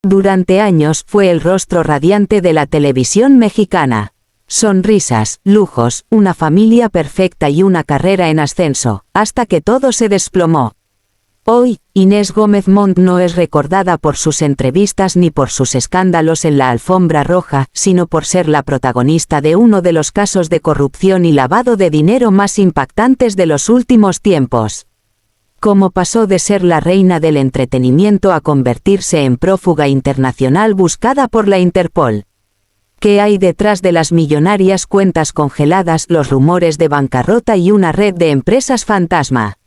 Durante años fue el rostro radiante de la televisión mexicana. Sonrisas, lujos, una familia perfecta y una carrera en ascenso, hasta que todo se desplomó. Hoy, Inés Gómez Montt no es recordada por sus entrevistas ni por sus escándalos en la alfombra roja, sino por ser la protagonista de uno de los casos de corrupción y lavado de dinero más impactantes de los últimos tiempos. Cómo pasó de ser la reina del entretenimiento a convertirse en prófuga internacional buscada por la Interpol. ¿Qué hay detrás de las millonarias cuentas congeladas, los rumores de bancarrota y una red de empresas fantasma?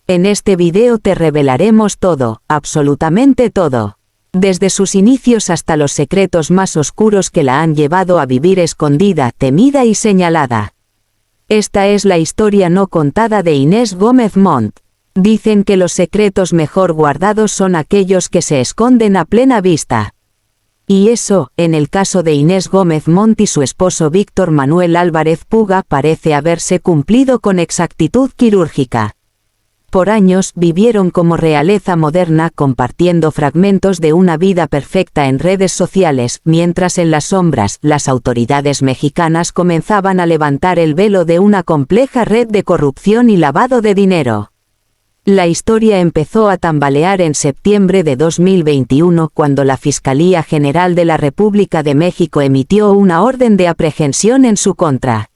En este video te revelaremos todo, absolutamente todo. Desde sus inicios hasta los secretos más oscuros que la han llevado a vivir escondida, temida y señalada. Esta es la historia no contada de Inés Gómez Montt. Dicen que los secretos mejor guardados son aquellos que se esconden a plena vista. Y eso, en el caso de Inés Gómez Montt y su esposo Víctor Manuel Álvarez Puga, parece haberse cumplido con exactitud quirúrgica. Por años vivieron como realeza moderna compartiendo fragmentos de una vida perfecta en redes sociales, mientras en las sombras las autoridades mexicanas comenzaban a levantar el velo de una compleja red de corrupción y lavado de dinero. La historia empezó a tambalear en septiembre de 2021 cuando la Fiscalía General de la República de México emitió una orden de aprehensión en su contra.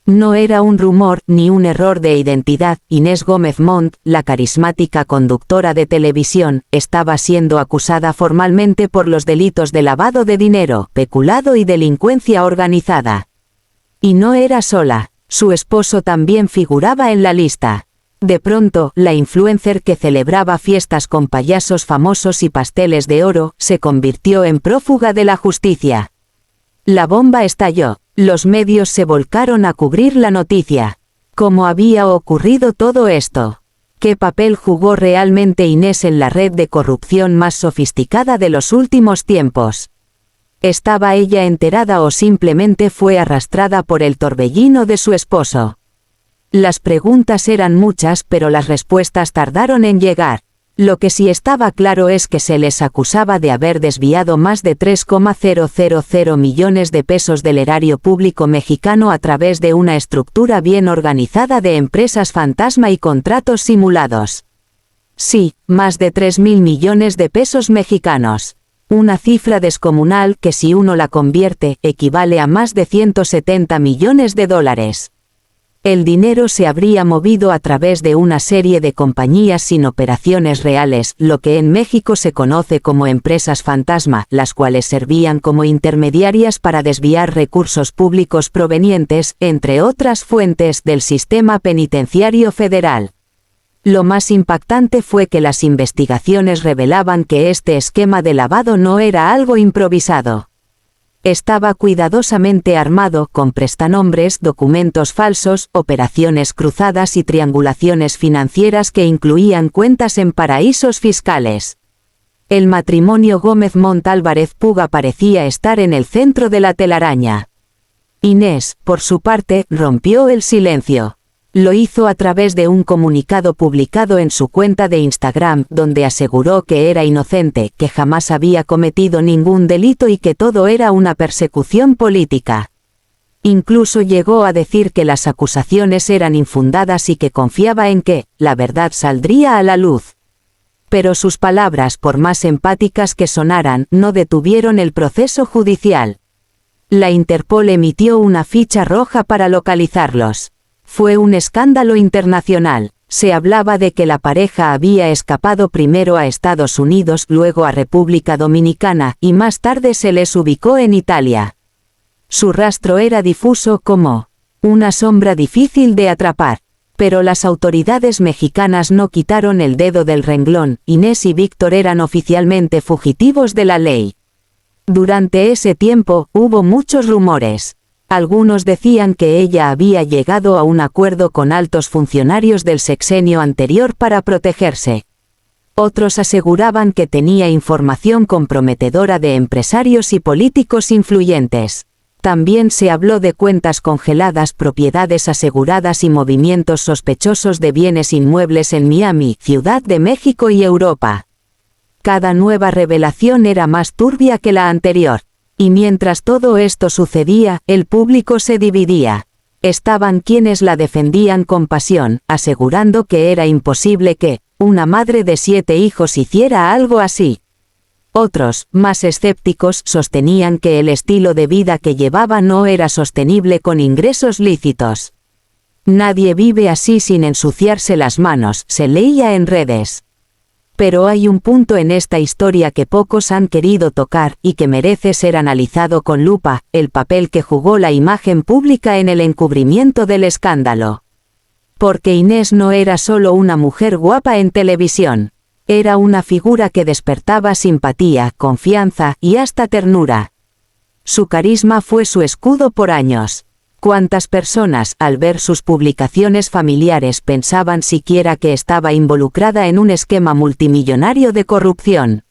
No era un rumor ni un error de identidad. Inés Gómez Montt, la carismática conductora de televisión, estaba siendo acusada formalmente por los delitos de lavado de dinero, peculado y delincuencia organizada. Y no era sola, su esposo también figuraba en la lista. De pronto, la influencer que celebraba fiestas con payasos famosos y pasteles de oro, se convirtió en prófuga de la justicia. La bomba estalló. Los medios se volcaron a cubrir la noticia. ¿Cómo había ocurrido todo esto? ¿Qué papel jugó realmente Inés en la red de corrupción más sofisticada de los últimos tiempos? ¿Estaba ella enterada o simplemente fue arrastrada por el torbellino de su esposo? Las preguntas eran muchas, pero las respuestas tardaron en llegar. Lo que sí estaba claro es que se les acusaba de haber desviado más de 3,000 millones de pesos del erario público mexicano a través de una estructura bien organizada de empresas fantasma y contratos simulados. Sí, más de 3.000 millones de pesos mexicanos. Una cifra descomunal que, si uno la convierte, equivale a más de 170 millones de dólares. El dinero se habría movido a través de una serie de compañías sin operaciones reales, lo que en México se conoce como empresas fantasma, las cuales servían como intermediarias para desviar recursos públicos provenientes, entre otras fuentes, del sistema penitenciario federal. Lo más impactante fue que las investigaciones revelaban que este esquema de lavado no era algo improvisado. Estaba cuidadosamente armado con prestanombres, documentos falsos, operaciones cruzadas y triangulaciones financieras que incluían cuentas en paraísos fiscales. El matrimonio Gómez Montt Álvarez Puga parecía estar en el centro de la telaraña. Inés, por su parte, rompió el silencio. Lo hizo a través de un comunicado publicado en su cuenta de Instagram, donde aseguró que era inocente, que jamás había cometido ningún delito y que todo era una persecución política. Incluso llegó a decir que las acusaciones eran infundadas y que confiaba en que la verdad saldría a la luz. Pero sus palabras, por más empáticas que sonaran, no detuvieron el proceso judicial. La Interpol emitió una ficha roja para localizarlos. Fue un escándalo internacional. Se hablaba de que la pareja había escapado primero a Estados Unidos, luego a República Dominicana, y más tarde se les ubicó en Italia. Su rastro era difuso como una sombra difícil de atrapar. Pero las autoridades mexicanas no quitaron el dedo del renglón. Inés y Víctor eran oficialmente fugitivos de la ley. Durante ese tiempo, hubo muchos rumores. Algunos decían que ella había llegado a un acuerdo con altos funcionarios del sexenio anterior para protegerse. Otros aseguraban que tenía información comprometedora de empresarios y políticos influyentes. También se habló de cuentas congeladas, propiedades aseguradas y movimientos sospechosos de bienes inmuebles en Miami, Ciudad de México y Europa. Cada nueva revelación era más turbia que la anterior. Y mientras todo esto sucedía, el público se dividía. Estaban quienes la defendían con pasión, asegurando que era imposible que una madre de 7 hijos hiciera algo así. Otros, más escépticos, sostenían que el estilo de vida que llevaba no era sostenible con ingresos lícitos. Nadie vive así sin ensuciarse las manos, se leía en redes. Pero hay un punto en esta historia que pocos han querido tocar y que merece ser analizado con lupa: el papel que jugó la imagen pública en el encubrimiento del escándalo. Porque Inés no era solo una mujer guapa en televisión. Era una figura que despertaba simpatía, confianza y hasta ternura. Su carisma fue su escudo por años. ¿Cuántas personas, al ver sus publicaciones familiares, pensaban siquiera que estaba involucrada en un esquema multimillonario de corrupción?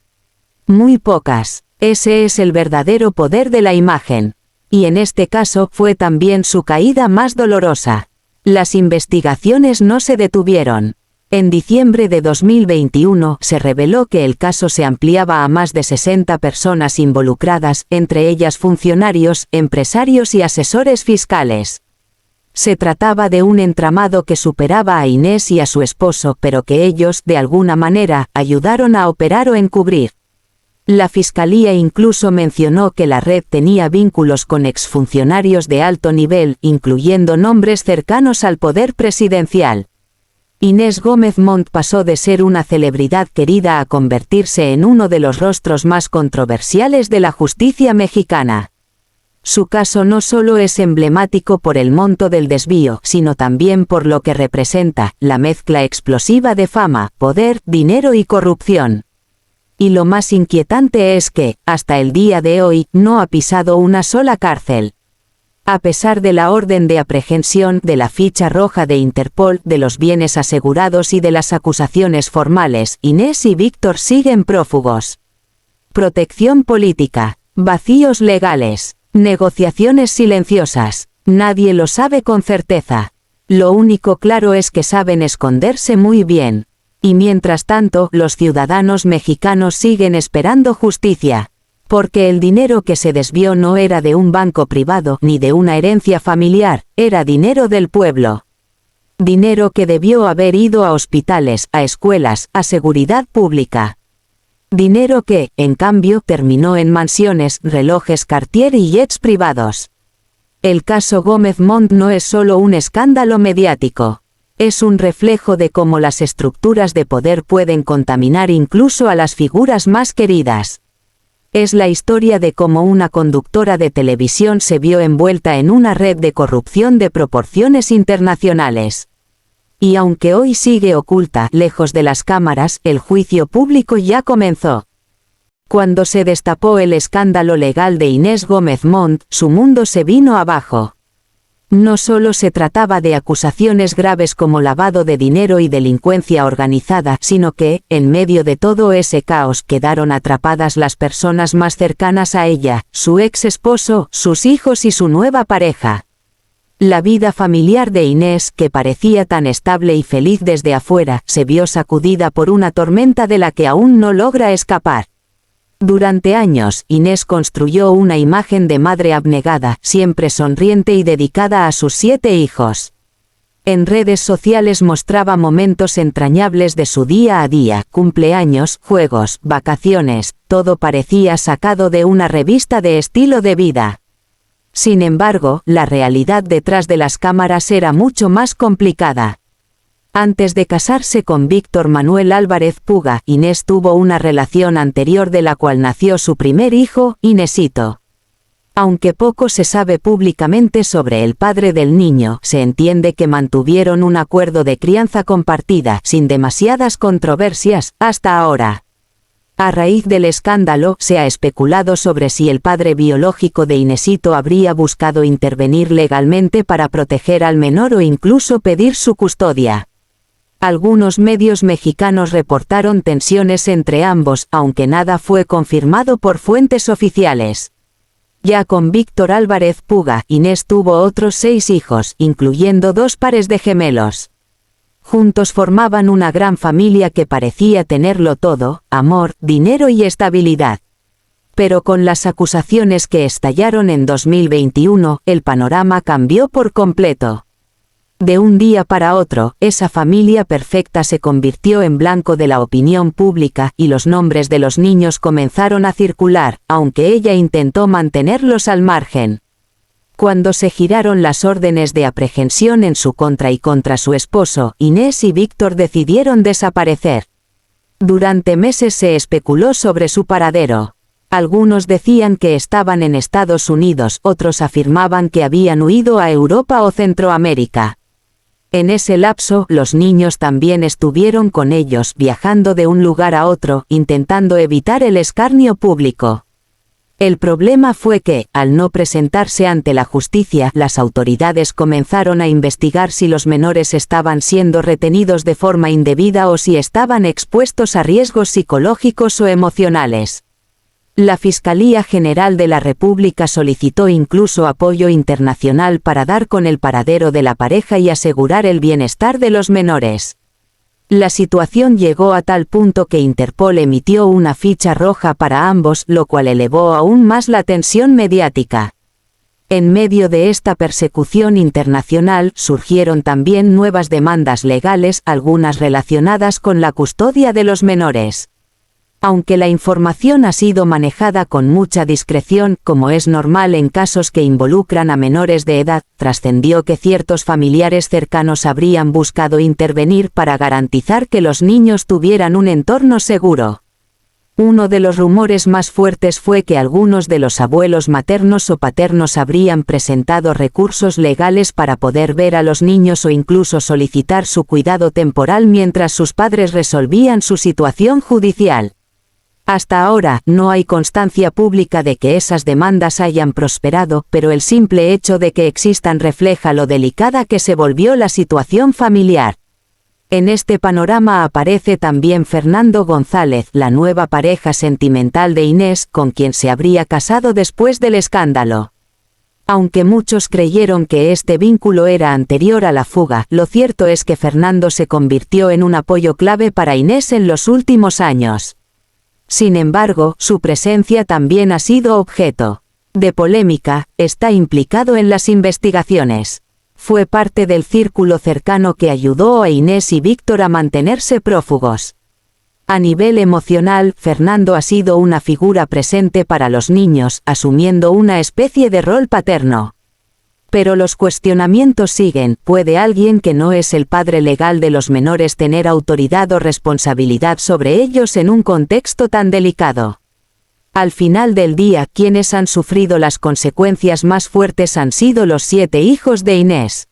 Muy pocas. Ese es el verdadero poder de la imagen. Y en este caso fue también su caída más dolorosa. Las investigaciones no se detuvieron. En diciembre de 2021 se reveló que el caso se ampliaba a más de 60 personas involucradas, entre ellas funcionarios, empresarios y asesores fiscales. Se trataba de un entramado que superaba a Inés y a su esposo, pero que ellos, de alguna manera, ayudaron a operar o encubrir. La fiscalía incluso mencionó que la red tenía vínculos con exfuncionarios de alto nivel, incluyendo nombres cercanos al poder presidencial. Inés Gómez Montt pasó de ser una celebridad querida a convertirse en uno de los rostros más controversiales de la justicia mexicana. Su caso no solo es emblemático por el monto del desvío, sino también por lo que representa: la mezcla explosiva de fama, poder, dinero y corrupción. Y lo más inquietante es que, hasta el día de hoy, no ha pisado una sola cárcel. A pesar de la orden de aprehensión, de la ficha roja de Interpol, de los bienes asegurados y de las acusaciones formales, Inés y Víctor siguen prófugos. Protección política, vacíos legales, negociaciones silenciosas. Nadie lo sabe con certeza. Lo único claro es que saben esconderse muy bien. Y mientras tanto, los ciudadanos mexicanos siguen esperando justicia. Porque el dinero que se desvió no era de un banco privado ni de una herencia familiar, era dinero del pueblo. Dinero que debió haber ido a hospitales, a escuelas, a seguridad pública. Dinero que, en cambio, terminó en mansiones, relojes Cartier y jets privados. El caso Gómez Montt no es solo un escándalo mediático. Es un reflejo de cómo las estructuras de poder pueden contaminar incluso a las figuras más queridas. Es la historia de cómo una conductora de televisión se vio envuelta en una red de corrupción de proporciones internacionales. Y aunque hoy sigue oculta, lejos de las cámaras, el juicio público ya comenzó. Cuando se destapó el escándalo legal de Inés Gómez Montt, su mundo se vino abajo. No solo se trataba de acusaciones graves como lavado de dinero y delincuencia organizada, sino que, en medio de todo ese caos, quedaron atrapadas las personas más cercanas a ella: su ex esposo, sus hijos y su nueva pareja. La vida familiar de Inés, que parecía tan estable y feliz desde afuera, se vio sacudida por una tormenta de la que aún no logra escapar. Durante años, Inés construyó una imagen de madre abnegada, siempre sonriente y dedicada a sus 7 hijos. En redes sociales mostraba momentos entrañables de su día a día: cumpleaños, juegos, vacaciones, todo parecía sacado de una revista de estilo de vida. Sin embargo, la realidad detrás de las cámaras era mucho más complicada. Antes de casarse con Víctor Manuel Álvarez Puga, Inés tuvo una relación anterior de la cual nació su primer hijo, Inésito. Aunque poco se sabe públicamente sobre el padre del niño, se entiende que mantuvieron un acuerdo de crianza compartida, sin demasiadas controversias, hasta ahora. A raíz del escándalo, se ha especulado sobre si el padre biológico de Inésito habría buscado intervenir legalmente para proteger al menor o incluso pedir su custodia. Algunos medios mexicanos reportaron tensiones entre ambos, aunque nada fue confirmado por fuentes oficiales. Ya con Víctor Álvarez Puga, Inés tuvo otros 6 hijos, incluyendo 2 pares de gemelos. Juntos formaban una gran familia que parecía tenerlo todo: amor, dinero y estabilidad. Pero con las acusaciones que estallaron en 2021, el panorama cambió por completo. De un día para otro, esa familia perfecta se convirtió en blanco de la opinión pública y los nombres de los niños comenzaron a circular, aunque ella intentó mantenerlos al margen. Cuando se giraron las órdenes de aprehensión en su contra y contra su esposo, Inés y Víctor decidieron desaparecer. Durante meses se especuló sobre su paradero. Algunos decían que estaban en Estados Unidos, otros afirmaban que habían huido a Europa o Centroamérica. En ese lapso, los niños también estuvieron con ellos, viajando de un lugar a otro, intentando evitar el escarnio público. El problema fue que, al no presentarse ante la justicia, las autoridades comenzaron a investigar si los menores estaban siendo retenidos de forma indebida o si estaban expuestos a riesgos psicológicos o emocionales. La Fiscalía General de la República solicitó incluso apoyo internacional para dar con el paradero de la pareja y asegurar el bienestar de los menores. La situación llegó a tal punto que Interpol emitió una ficha roja para ambos, lo cual elevó aún más la tensión mediática. En medio de esta persecución internacional, surgieron también nuevas demandas legales, algunas relacionadas con la custodia de los menores. Aunque la información ha sido manejada con mucha discreción, como es normal en casos que involucran a menores de edad, trascendió que ciertos familiares cercanos habrían buscado intervenir para garantizar que los niños tuvieran un entorno seguro. Uno de los rumores más fuertes fue que algunos de los abuelos maternos o paternos habrían presentado recursos legales para poder ver a los niños o incluso solicitar su cuidado temporal mientras sus padres resolvían su situación judicial. Hasta ahora, no hay constancia pública de que esas demandas hayan prosperado, pero el simple hecho de que existan refleja lo delicada que se volvió la situación familiar. En este panorama aparece también Fernando González, la nueva pareja sentimental de Inés, con quien se habría casado después del escándalo. Aunque muchos creyeron que este vínculo era anterior a la fuga, lo cierto es que Fernando se convirtió en un apoyo clave para Inés en los últimos años. Sin embargo, su presencia también ha sido objeto de polémica, está implicado en las investigaciones. Fue parte del círculo cercano que ayudó a Inés y Víctor a mantenerse prófugos. A nivel emocional, Fernando ha sido una figura presente para los niños, asumiendo una especie de rol paterno. Pero los cuestionamientos siguen: ¿puede alguien que no es el padre legal de los menores tener autoridad o responsabilidad sobre ellos en un contexto tan delicado? Al final del día, quienes han sufrido las consecuencias más fuertes han sido los 7 hijos de Inés.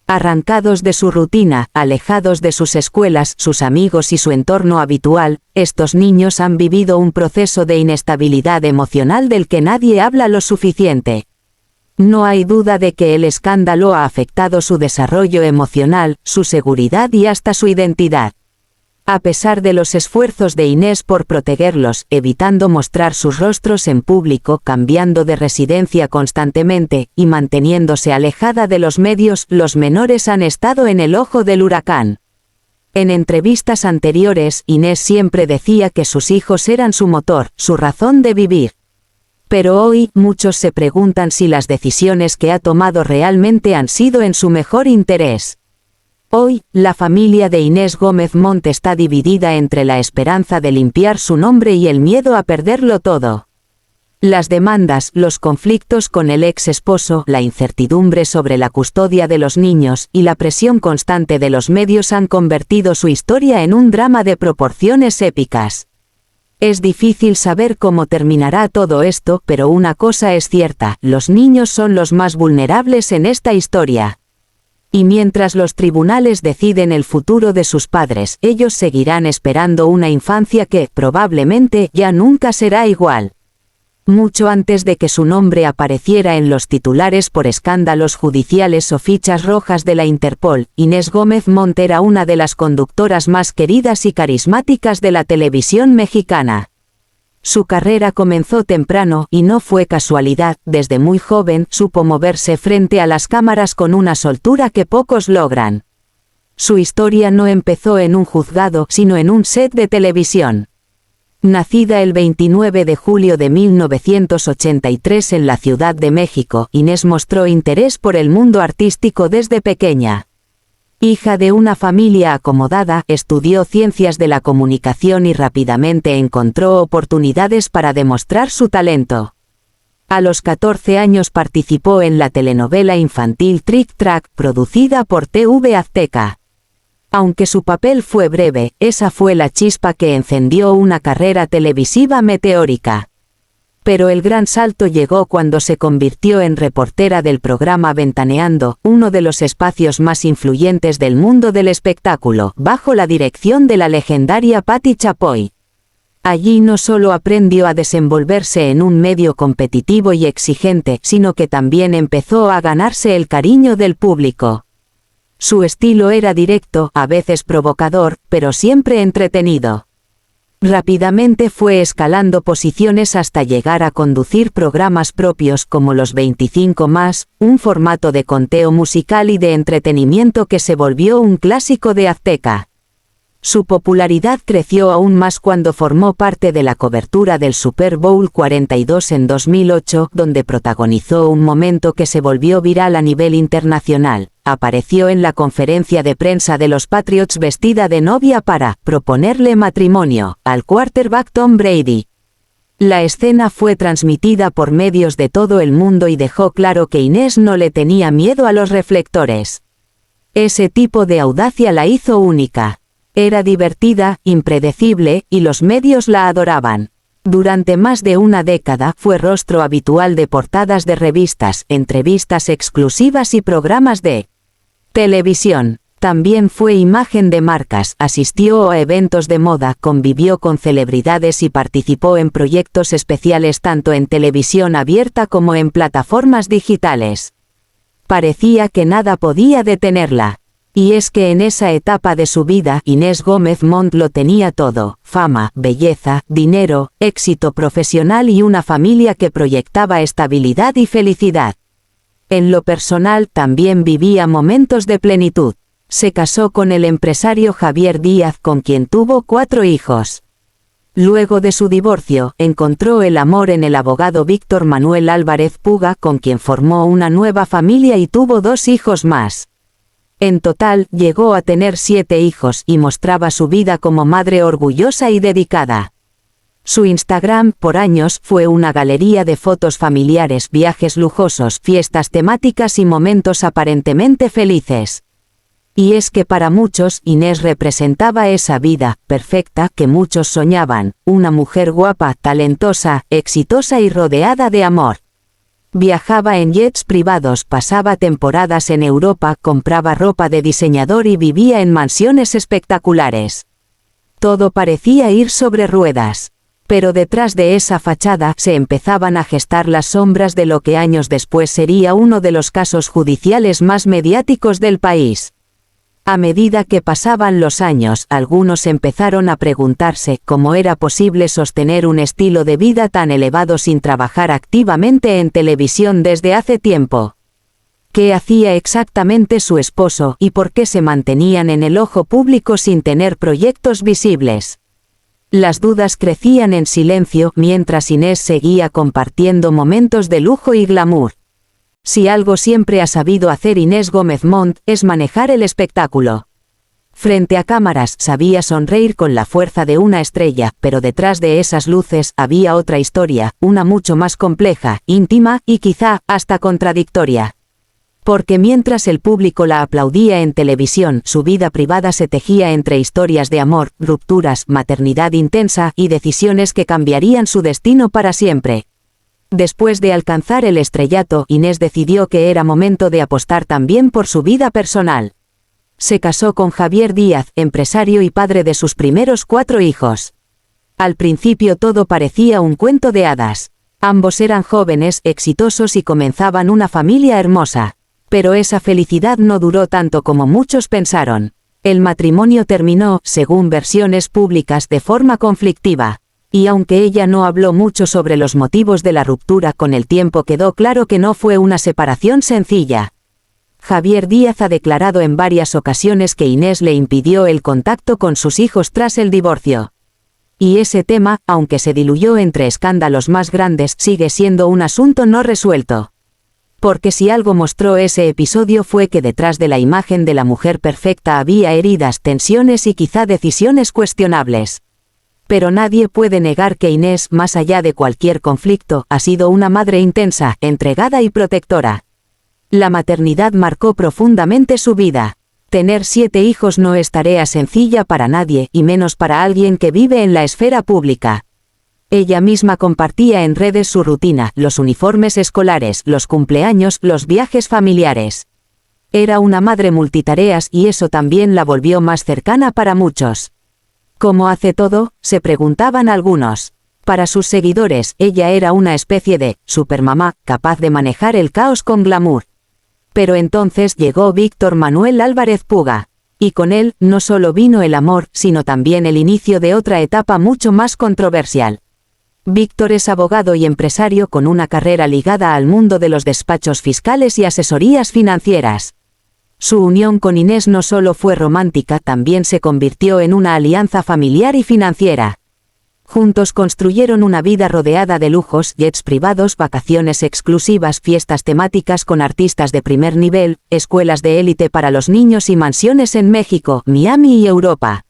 Arrancados de su rutina, alejados de sus escuelas, sus amigos y su entorno habitual, estos niños han vivido un proceso de inestabilidad emocional del que nadie habla lo suficiente. No hay duda de que el escándalo ha afectado su desarrollo emocional, su seguridad y hasta su identidad. A pesar de los esfuerzos de Inés por protegerlos, evitando mostrar sus rostros en público, cambiando de residencia constantemente, y manteniéndose alejada de los medios, los menores han estado en el ojo del huracán. En entrevistas anteriores, Inés siempre decía que sus hijos eran su motor, su razón de vivir. Pero hoy, muchos se preguntan si las decisiones que ha tomado realmente han sido en su mejor interés. Hoy, la familia de Inés Gómez Montt está dividida entre la esperanza de limpiar su nombre y el miedo a perderlo todo. Las demandas, los conflictos con el ex esposo, la incertidumbre sobre la custodia de los niños y la presión constante de los medios han convertido su historia en un drama de proporciones épicas. Es difícil saber cómo terminará todo esto, pero una cosa es cierta: los niños son los más vulnerables en esta historia. Y mientras los tribunales deciden el futuro de sus padres, ellos seguirán esperando una infancia que, probablemente, ya nunca será igual. Mucho antes de que su nombre apareciera en los titulares por escándalos judiciales o fichas rojas de la Interpol, Inés Gómez Montt era una de las conductoras más queridas y carismáticas de la televisión mexicana. Su carrera comenzó temprano, y no fue casualidad: desde muy joven supo moverse frente a las cámaras con una soltura que pocos logran. Su historia no empezó en un juzgado, sino en un set de televisión. Nacida el 29 de julio de 1983 en la Ciudad de México, Inés mostró interés por el mundo artístico desde pequeña. Hija de una familia acomodada, estudió ciencias de la comunicación y rápidamente encontró oportunidades para demostrar su talento. A los 14 años participó en la telenovela infantil Trick Track, producida por TV Azteca. Aunque su papel fue breve, esa fue la chispa que encendió una carrera televisiva meteórica. Pero el gran salto llegó cuando se convirtió en reportera del programa Ventaneando, uno de los espacios más influyentes del mundo del espectáculo, bajo la dirección de la legendaria Patti Chapoy. Allí no solo aprendió a desenvolverse en un medio competitivo y exigente, sino que también empezó a ganarse el cariño del público. Su estilo era directo, a veces provocador, pero siempre entretenido. Rápidamente fue escalando posiciones hasta llegar a conducir programas propios como Los 25 Más, un formato de conteo musical y de entretenimiento que se volvió un clásico de Azteca. Su popularidad creció aún más cuando formó parte de la cobertura del Super Bowl 42 en 2008, donde protagonizó un momento que se volvió viral a nivel internacional. Apareció en la conferencia de prensa de los Patriots vestida de novia para proponerle matrimonio al quarterback Tom Brady. La escena fue transmitida por medios de todo el mundo y dejó claro que Inés no le tenía miedo a los reflectores. Ese tipo de audacia la hizo única. Era divertida, impredecible, y los medios la adoraban. Durante más de una década fue rostro habitual de portadas de revistas, entrevistas exclusivas y programas de televisión. También fue imagen de marcas, asistió a eventos de moda, convivió con celebridades y participó en proyectos especiales tanto en televisión abierta como en plataformas digitales. Parecía que nada podía detenerla. Y es que en esa etapa de su vida, Inés Gómez Montt lo tenía todo: fama, belleza, dinero, éxito profesional y una familia que proyectaba estabilidad y felicidad. En lo personal también vivía momentos de plenitud. Se casó con el empresario Javier Díaz, con quien tuvo 4 hijos. Luego de su divorcio, encontró el amor en el abogado Víctor Manuel Álvarez Puga, con quien formó una nueva familia y tuvo 2 hijos más. En total, llegó a tener 7 hijos y mostraba su vida como madre orgullosa y dedicada. Su Instagram, por años, fue una galería de fotos familiares, viajes lujosos, fiestas temáticas y momentos aparentemente felices. Y es que para muchos, Inés representaba esa vida perfecta que muchos soñaban: una mujer guapa, talentosa, exitosa y rodeada de amor. Viajaba en jets privados, pasaba temporadas en Europa, compraba ropa de diseñador y vivía en mansiones espectaculares. Todo parecía ir sobre ruedas. Pero detrás de esa fachada se empezaban a gestar las sombras de lo que años después sería uno de los casos judiciales más mediáticos del país. A medida que pasaban los años, algunos empezaron a preguntarse cómo era posible sostener un estilo de vida tan elevado sin trabajar activamente en televisión desde hace tiempo. ¿Qué hacía exactamente su esposo y por qué se mantenían en el ojo público sin tener proyectos visibles? Las dudas crecían en silencio mientras Inés seguía compartiendo momentos de lujo y glamour. Si algo siempre ha sabido hacer Inés Gómez Montt, es manejar el espectáculo. Frente a cámaras sabía sonreír con la fuerza de una estrella, pero detrás de esas luces había otra historia, una mucho más compleja, íntima y quizá hasta contradictoria. Porque mientras el público la aplaudía en televisión, su vida privada se tejía entre historias de amor, rupturas, maternidad intensa y decisiones que cambiarían su destino para siempre. Después de alcanzar el estrellato, Inés decidió que era momento de apostar también por su vida personal. Se casó con Javier Díaz, empresario y padre de sus primeros 4 hijos. Al principio todo parecía un cuento de hadas. Ambos eran jóvenes, exitosos y comenzaban una familia hermosa. Pero esa felicidad no duró tanto como muchos pensaron. El matrimonio terminó, según versiones públicas, de forma conflictiva. Y aunque ella no habló mucho sobre los motivos de la ruptura, con el tiempo quedó claro que no fue una separación sencilla. Javier Díaz ha declarado en varias ocasiones que Inés le impidió el contacto con sus hijos tras el divorcio. Y ese tema, aunque se diluyó entre escándalos más grandes, sigue siendo un asunto no resuelto. Porque si algo mostró ese episodio fue que detrás de la imagen de la mujer perfecta había heridas, tensiones y quizá decisiones cuestionables. Pero nadie puede negar que Inés, más allá de cualquier conflicto, ha sido una madre intensa, entregada y protectora. La maternidad marcó profundamente su vida. Tener 7 hijos no es tarea sencilla para nadie, y menos para alguien que vive en la esfera pública. Ella misma compartía en redes su rutina, los uniformes escolares, los cumpleaños, los viajes familiares. Era una madre multitareas y eso también la volvió más cercana para muchos. ¿Cómo hace todo?, se preguntaban algunos. Para sus seguidores, ella era una especie de supermamá, capaz de manejar el caos con glamour. Pero entonces llegó Víctor Manuel Álvarez Puga. Y con él, no solo vino el amor, sino también el inicio de otra etapa mucho más controversial. Víctor es abogado y empresario con una carrera ligada al mundo de los despachos fiscales y asesorías financieras. Su unión con Inés no solo fue romántica, también se convirtió en una alianza familiar y financiera. Juntos construyeron una vida rodeada de lujos, jets privados, vacaciones exclusivas, fiestas temáticas con artistas de primer nivel, escuelas de élite para los niños y mansiones en México, Miami y Europa.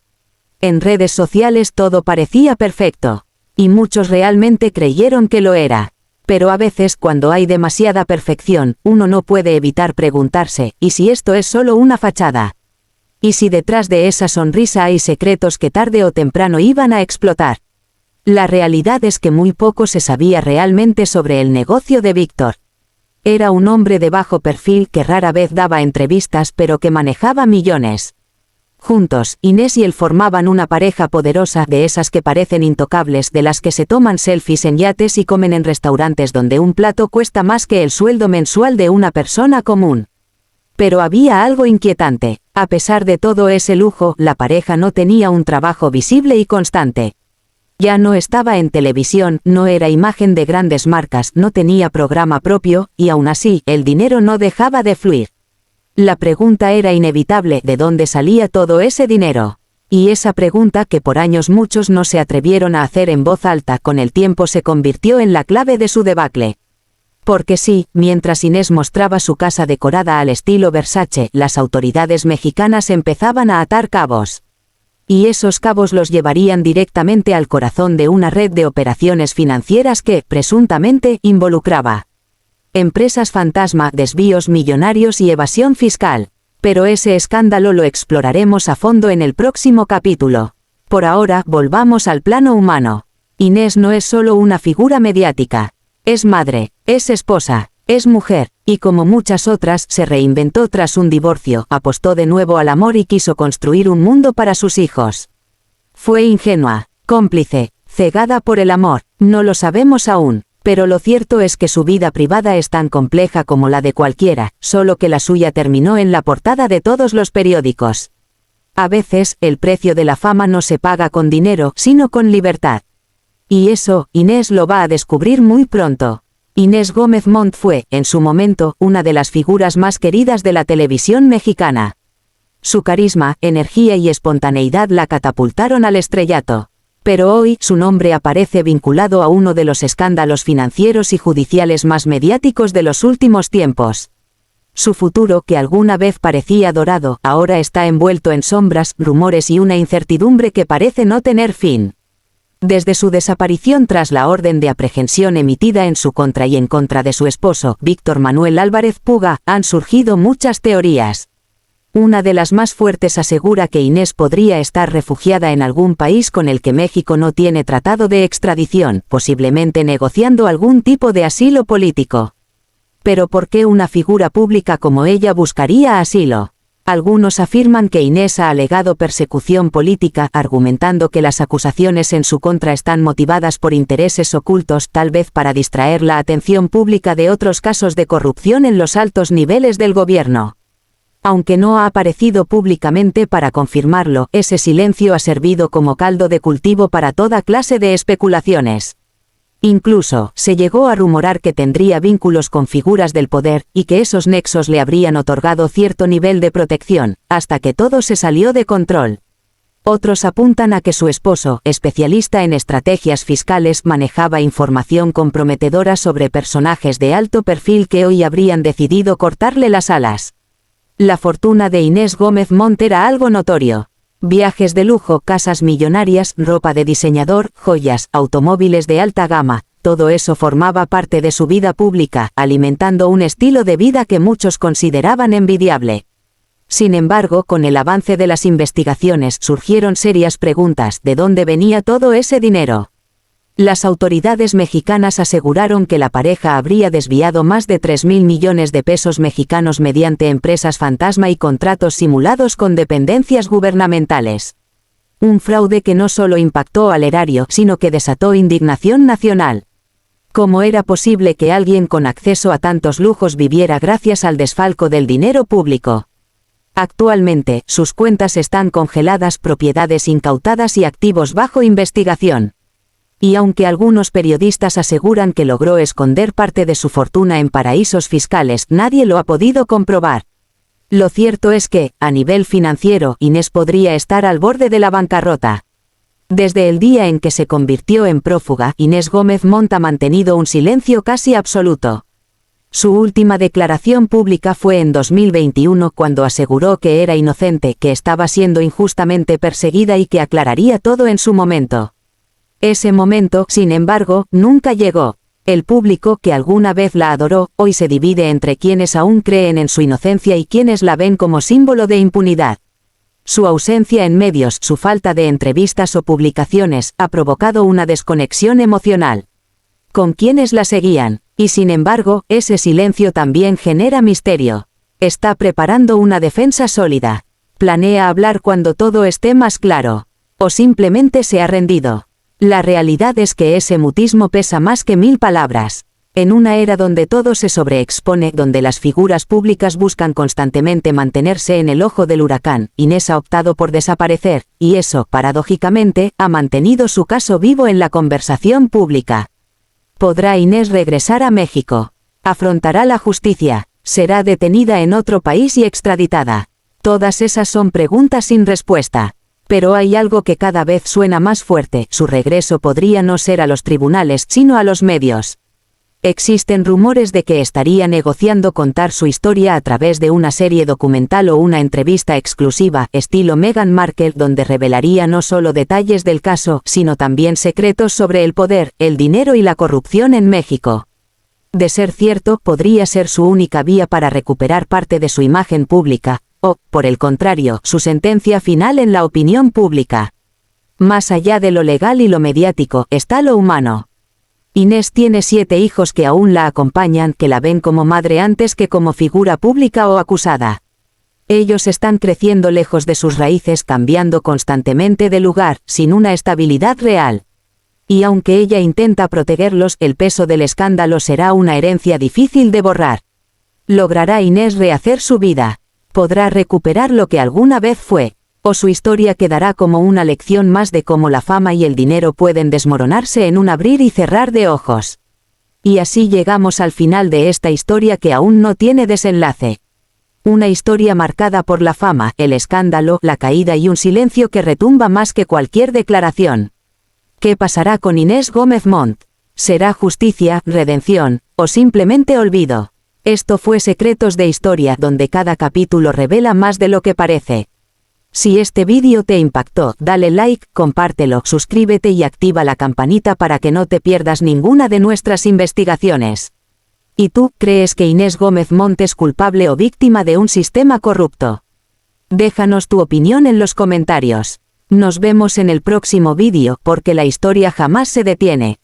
En redes sociales todo parecía perfecto. Y muchos realmente creyeron que lo era. Pero a veces cuando hay demasiada perfección, uno no puede evitar preguntarse, ¿y si esto es solo una fachada? ¿Y si detrás de esa sonrisa hay secretos que tarde o temprano iban a explotar? La realidad es que muy poco se sabía realmente sobre el negocio de Víctor. Era un hombre de bajo perfil que rara vez daba entrevistas pero que manejaba millones. Juntos, Inés y él formaban una pareja poderosa, de esas que parecen intocables, de las que se toman selfies en yates y comen en restaurantes donde un plato cuesta más que el sueldo mensual de una persona común. Pero había algo inquietante. A pesar de todo ese lujo, la pareja no tenía un trabajo visible y constante. Ya no estaba en televisión, no era imagen de grandes marcas, no tenía programa propio, y aún así, el dinero no dejaba de fluir. La pregunta era inevitable, ¿de dónde salía todo ese dinero? Y esa pregunta que por años muchos no se atrevieron a hacer en voz alta, con el tiempo se convirtió en la clave de su debacle. Porque sí, mientras Inés mostraba su casa decorada al estilo Versace, las autoridades mexicanas empezaban a atar cabos. Y esos cabos los llevarían directamente al corazón de una red de operaciones financieras que, presuntamente, involucraba empresas fantasma, desvíos millonarios y evasión fiscal. Pero ese escándalo lo exploraremos a fondo en el próximo capítulo. Por ahora, volvamos al plano humano. Inés no es solo una figura mediática. Es madre, es esposa, es mujer, y como muchas otras, se reinventó tras un divorcio, apostó de nuevo al amor y quiso construir un mundo para sus hijos. Fue ingenua, cómplice, cegada por el amor, no lo sabemos aún. Pero lo cierto es que su vida privada es tan compleja como la de cualquiera, solo que la suya terminó en la portada de todos los periódicos. A veces, el precio de la fama no se paga con dinero, sino con libertad. Y eso, Inés lo va a descubrir muy pronto. Inés Gómez Montt fue, en su momento, una de las figuras más queridas de la televisión mexicana. Su carisma, energía y espontaneidad la catapultaron al estrellato. Pero hoy, su nombre aparece vinculado a uno de los escándalos financieros y judiciales más mediáticos de los últimos tiempos. Su futuro, que alguna vez parecía dorado, ahora está envuelto en sombras, rumores y una incertidumbre que parece no tener fin. Desde su desaparición tras la orden de aprehensión emitida en su contra y en contra de su esposo, Víctor Manuel Álvarez Puga, han surgido muchas teorías. Una de las más fuertes asegura que Inés podría estar refugiada en algún país con el que México no tiene tratado de extradición, posiblemente negociando algún tipo de asilo político. Pero ¿por qué una figura pública como ella buscaría asilo? Algunos afirman que Inés ha alegado persecución política, argumentando que las acusaciones en su contra están motivadas por intereses ocultos, tal vez para distraer la atención pública de otros casos de corrupción en los altos niveles del gobierno. Aunque no ha aparecido públicamente para confirmarlo, ese silencio ha servido como caldo de cultivo para toda clase de especulaciones. Incluso, se llegó a rumorar que tendría vínculos con figuras del poder, y que esos nexos le habrían otorgado cierto nivel de protección, hasta que todo se salió de control. Otros apuntan a que su esposo, especialista en estrategias fiscales, manejaba información comprometedora sobre personajes de alto perfil que hoy habrían decidido cortarle las alas. La fortuna de Inés Gómez Montt era algo notorio. Viajes de lujo, casas millonarias, ropa de diseñador, joyas, automóviles de alta gama, todo eso formaba parte de su vida pública, alimentando un estilo de vida que muchos consideraban envidiable. Sin embargo, con el avance de las investigaciones surgieron serias preguntas: ¿de dónde venía todo ese dinero? Las autoridades mexicanas aseguraron que la pareja habría desviado más de 3.000 millones de pesos mexicanos mediante empresas fantasma y contratos simulados con dependencias gubernamentales. Un fraude que no solo impactó al erario, sino que desató indignación nacional. ¿Cómo era posible que alguien con acceso a tantos lujos viviera gracias al desfalco del dinero público? Actualmente, sus cuentas están congeladas, propiedades incautadas y activos bajo investigación. Y aunque algunos periodistas aseguran que logró esconder parte de su fortuna en paraísos fiscales, nadie lo ha podido comprobar. Lo cierto es que, a nivel financiero, Inés podría estar al borde de la bancarrota. Desde el día en que se convirtió en prófuga, Inés Gómez Montt ha mantenido un silencio casi absoluto. Su última declaración pública fue en 2021, cuando aseguró que era inocente, que estaba siendo injustamente perseguida y que aclararía todo en su momento. Ese momento, sin embargo, nunca llegó. El público que alguna vez la adoró, hoy se divide entre quienes aún creen en su inocencia y quienes la ven como símbolo de impunidad. Su ausencia en medios, su falta de entrevistas o publicaciones, ha provocado una desconexión emocional con quienes la seguían, y sin embargo, ese silencio también genera misterio. Está preparando una defensa sólida. Planea hablar cuando todo esté más claro. O simplemente se ha rendido. La realidad es que ese mutismo pesa más que 1000 palabras. En una era donde todo se sobreexpone, donde las figuras públicas buscan constantemente mantenerse en el ojo del huracán, Inés ha optado por desaparecer, y eso, paradójicamente, ha mantenido su caso vivo en la conversación pública. ¿Podrá Inés regresar a México? ¿Afrontará la justicia? ¿Será detenida en otro país y extraditada? Todas esas son preguntas sin respuesta. Pero hay algo que cada vez suena más fuerte: su regreso podría no ser a los tribunales, sino a los medios. Existen rumores de que estaría negociando contar su historia a través de una serie documental o una entrevista exclusiva, estilo Meghan Markle, donde revelaría no solo detalles del caso, sino también secretos sobre el poder, el dinero y la corrupción en México. De ser cierto, podría ser su única vía para recuperar parte de su imagen pública, o, por el contrario, su sentencia final en la opinión pública. Más allá de lo legal y lo mediático, está lo humano. Inés tiene 7 hijos que aún la acompañan, que la ven como madre antes que como figura pública o acusada. Ellos están creciendo lejos de sus raíces, cambiando constantemente de lugar, sin una estabilidad real. Y aunque ella intenta protegerlos, el peso del escándalo será una herencia difícil de borrar. ¿Logrará Inés rehacer su vida? ¿Podrá recuperar lo que alguna vez fue? ¿O su historia quedará como una lección más de cómo la fama y el dinero pueden desmoronarse en un abrir y cerrar de ojos? Y así llegamos al final de esta historia que aún no tiene desenlace. Una historia marcada por la fama, el escándalo, la caída y un silencio que retumba más que cualquier declaración. ¿Qué pasará con Inés Gómez Montt? ¿Será justicia, redención, o simplemente olvido? Esto fue Secretos de Historia, donde cada capítulo revela más de lo que parece. Si este vídeo te impactó, dale like, compártelo, suscríbete y activa la campanita para que no te pierdas ninguna de nuestras investigaciones. ¿Y tú, crees que Inés Gómez Montt es culpable o víctima de un sistema corrupto? Déjanos tu opinión en los comentarios. Nos vemos en el próximo vídeo, porque la historia jamás se detiene.